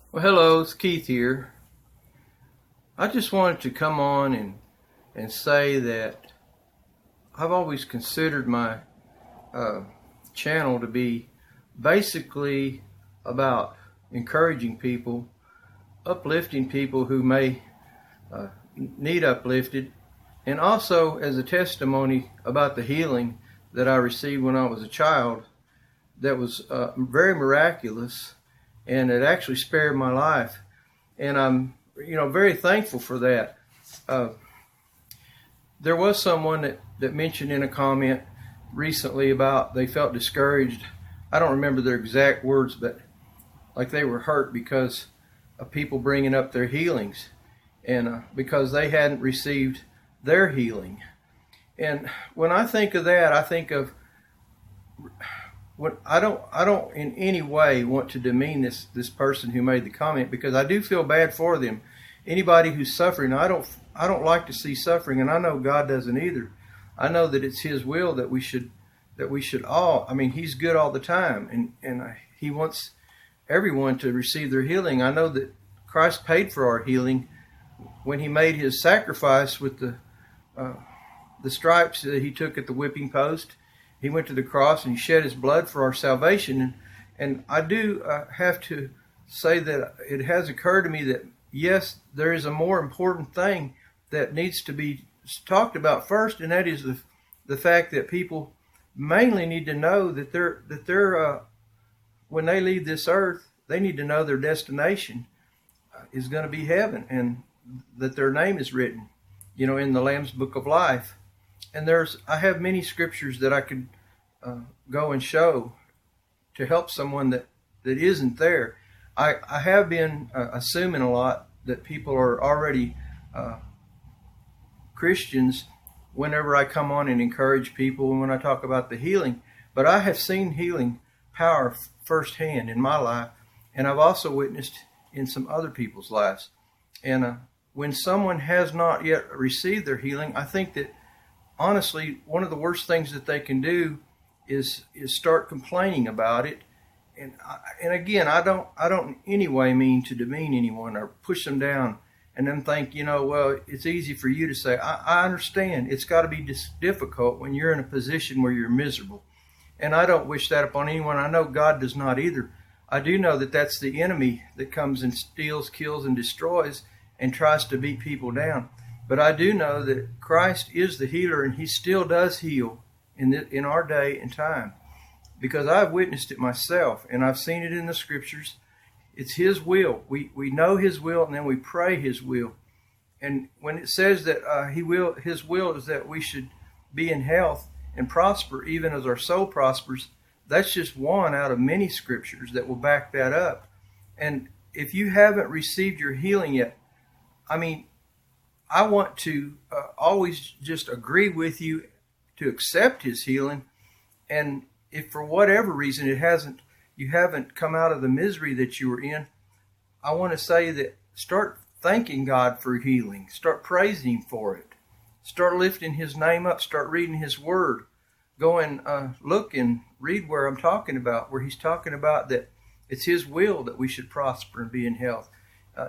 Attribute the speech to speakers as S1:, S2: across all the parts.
S1: Well, hello, it's Keith here. I just wanted to come on and say that I've always considered my uh, channel to be basically about encouraging people, uplifting people who may need uplifted, and also as a testimony about the healing that I received when I was a child that was very miraculous, and it actually spared my life. And I'm, very thankful for that. Uh, there was someone that mentioned in a comment recently about they felt discouraged. I don't remember their exact words, but like they were hurt because of people bringing up their healings, and because they hadn't received their healing. And when I think of that, I think of what I don't in any way want to demean this person who made the comment, because I do feel bad for them. Anybody who's suffering, I don't like to see suffering, and I know God doesn't either. I know that it's His will that we should all. I mean, He's good all the time, and He wants everyone to receive their healing. I know that Christ paid for our healing when He made His sacrifice with the stripes that He took at the whipping post. He went to the cross and He shed His blood for our salvation. And I do have to say that it has occurred to me that, yes, there is a more important thing that needs to be talked about first, and that is the fact that people mainly need to know that they're when they leave this earth, they need to know their destination is going to be heaven, and that their name is written, in the Lamb's Book of Life. And I have many scriptures that I could go and show to help someone that isn't there. I have been assuming a lot that people are already Christians whenever I come on and encourage people and when I talk about the healing. But I have seen healing power firsthand in my life, and I've also witnessed in some other people's lives. And when someone has not yet received their healing, I think that honestly, one of the worst things that they can do is start complaining about it. And again, I don't in any way mean to demean anyone or push them down and then think, well, it's easy for you to say. I understand it's got to be difficult when you're in a position where you're miserable. And I don't wish that upon anyone. I know God does not either. I do know that that's the enemy that comes and steals, kills, and destroys and tries to beat people down. But I do know that Christ is the healer, and He still does heal in our day and time, because I've witnessed it myself, and I've seen it in the scriptures. It's His will. We know His will, and then we pray His will. And when it says that His will is that we should be in health and prosper, even as our soul prospers, that's just one out of many scriptures that will back that up. And if you haven't received your healing yet, I want to always just agree with you to accept His healing. And if for whatever reason you haven't come out of the misery that you were in, I want to say that start thanking God for healing. Start praising Him for it. Start lifting His name up. Start reading His Word. Go and look and read where I'm talking about, where He's talking about that it's His will that we should prosper and be in health.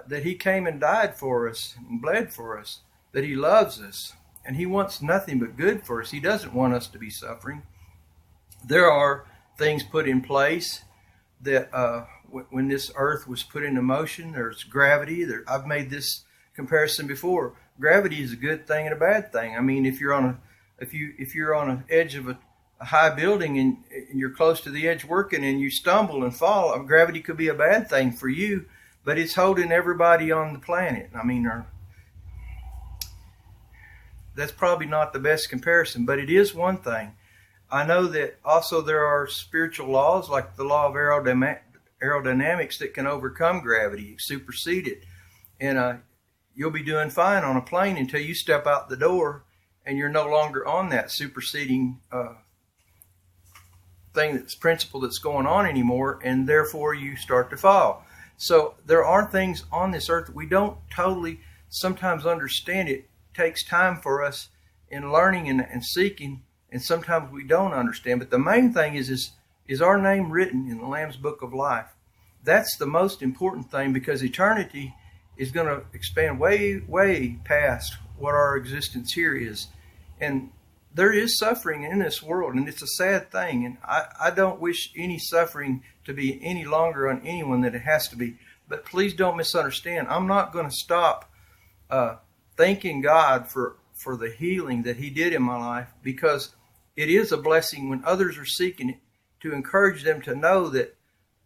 S1: That He came and died for us and bled for us, that He loves us, and He wants nothing but good for us. He doesn't want us to be suffering. There are things put in place that when this earth was put into motion, there's gravity. I've made this comparison before. Gravity is a good thing and a bad thing. I mean, if you're on an edge of a high building and you're close to the edge working and you stumble and fall, gravity could be a bad thing for you. But it's holding everybody on the planet. That's probably not the best comparison, but it is one thing. I know that also there are spiritual laws, like the law of aerodynamics, that can overcome gravity, supersede it. And you'll be doing fine on a plane until you step out the door and you're no longer on that superseding principle that's going on anymore, and therefore you start to fall. So there are things on this earth that we don't totally sometimes understand. It takes time for us in learning and seeking, and sometimes we don't understand. But the main thing is our name written in the Lamb's Book of Life. that's the most important thing, because eternity is going to expand way, way past what our existence here is. And there is suffering in this world, and it's a sad thing. And I don't wish any suffering to be any longer on anyone than it has to be. But please don't misunderstand. I'm not going to stop thanking God for the healing that He did in my life, because it is a blessing when others are seeking it, to encourage them to know that,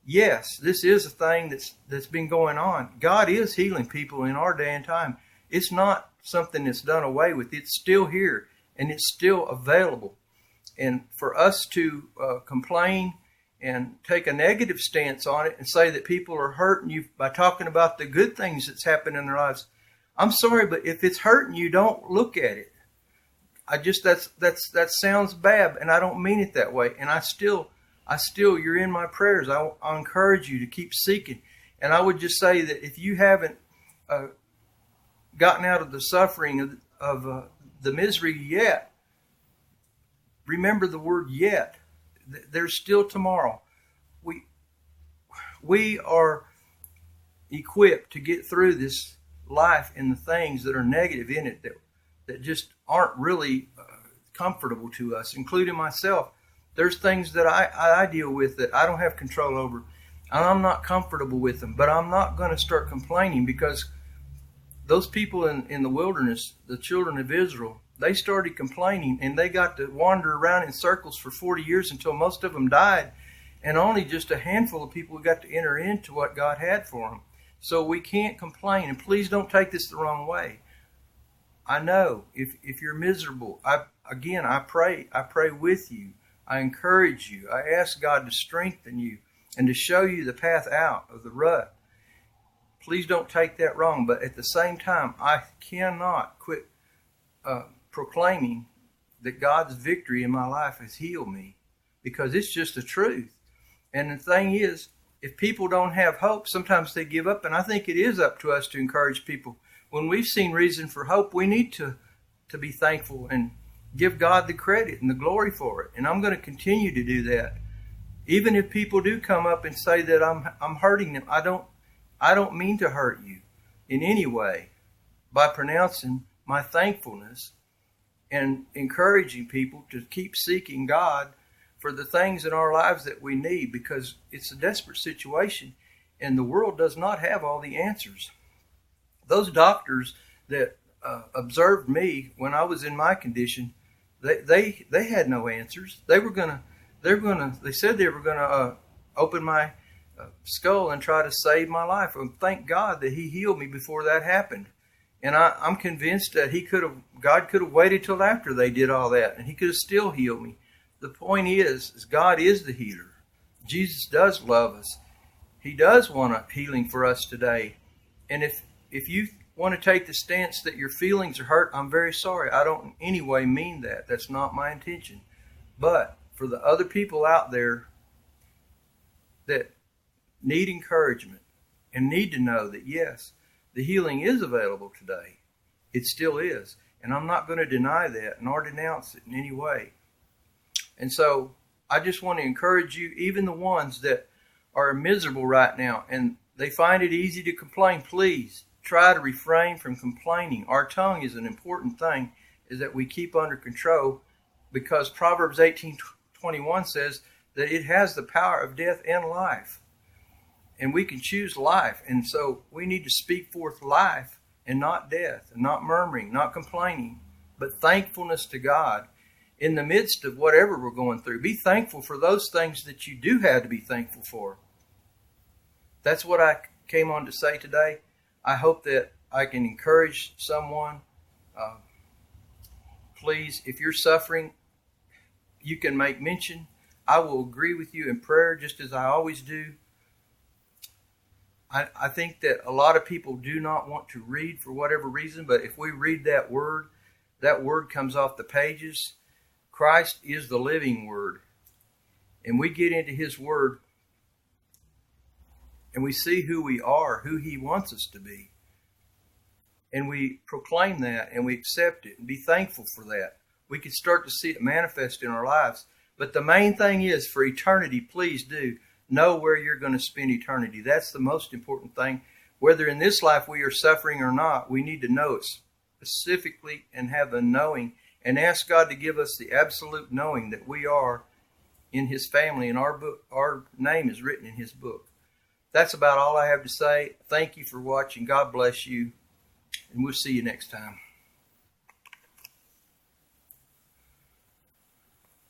S1: yes, this is a thing that's been going on. God is healing people in our day and time. It's not something that's done away with. It's still here, and it's still available. And for us to complain and take a negative stance on it and say that people are hurting you by talking about the good things that's happened in their lives, I'm sorry, but if it's hurting you, don't look at it. That sounds bad, and I don't mean it that way. And I still, you're in my prayers. I'll encourage you to keep seeking. And I would just say that if you haven't gotten out of the suffering of the misery yet, remember the word yet. There's still tomorrow. We are equipped to get through this life and the things that are negative in it that just aren't really comfortable to us, including myself. There's things that I deal with that I don't have control over, and I'm not comfortable with them. But I'm not going to start complaining, because those people in the wilderness, the children of Israel, they started complaining, and they got to wander around in circles for 40 years until most of them died, and only just a handful of people got to enter into what God had for them. So we can't complain, and please don't take this the wrong way. I know if you're miserable, I pray with you. I encourage you. I ask God to strengthen you and to show you the path out of the rut. Please don't take that wrong. But at the same time, I cannot quit proclaiming that God's victory in my life has healed me, because it's just the truth. And the thing is, if people don't have hope, sometimes they give up. And I think it is up to us to encourage people. When we've seen reason for hope, we need to be thankful and give God the credit and the glory for it. And I'm going to continue to do that. Even if people do come up and say that I'm hurting them, I don't mean to hurt you in any way by pronouncing my thankfulness and encouraging people to keep seeking God for the things in our lives that we need, because it's a desperate situation and the world does not have all the answers. Those doctors that observed me when I was in my condition, they had no answers. They said they were gonna open my skull and try to save my life. And thank God that He healed me before that happened. And I'm convinced that God could have waited till after they did all that, and He could have still healed me. The point is God is the healer. Jesus does love us. He does want a healing for us today. And if you want to take the stance that your feelings are hurt, I'm very sorry. I don't in any way mean that. That's not my intention. But for the other people out there that need encouragement and need to know that, yes, the healing is available today. It still is. And I'm not going to deny that nor denounce it in any way. And so I just want to encourage you, even the ones that are miserable right now and they find it easy to complain, please try to refrain from complaining. Our tongue is an important thing, is that we keep under control, because Proverbs 18:21 says that it has the power of death and life. And we can choose life. And so we need to speak forth life and not death, and not murmuring, not complaining, but thankfulness to God in the midst of whatever we're going through. Be thankful for those things that you do have to be thankful for. That's what I came on to say today. I hope that I can encourage someone. Please, if you're suffering, you can make mention. I will agree with you in prayer, just as I always do. I think that a lot of people do not want to read for whatever reason, but if we read that word comes off the pages. Christ is the living word. And we get into His word and we see who we are, who He wants us to be. And we proclaim that and we accept it and be thankful for that. We can start to see it manifest in our lives. But the main thing is, for eternity, please do know where you're going to spend eternity. That's the most important thing. Whether in this life we are suffering or not, we need to know it specifically and have the knowing and ask God to give us the absolute knowing that we are in His family and our name is written in His book. That's about all I have to say. Thank you for watching. God bless you. And we'll see you next time.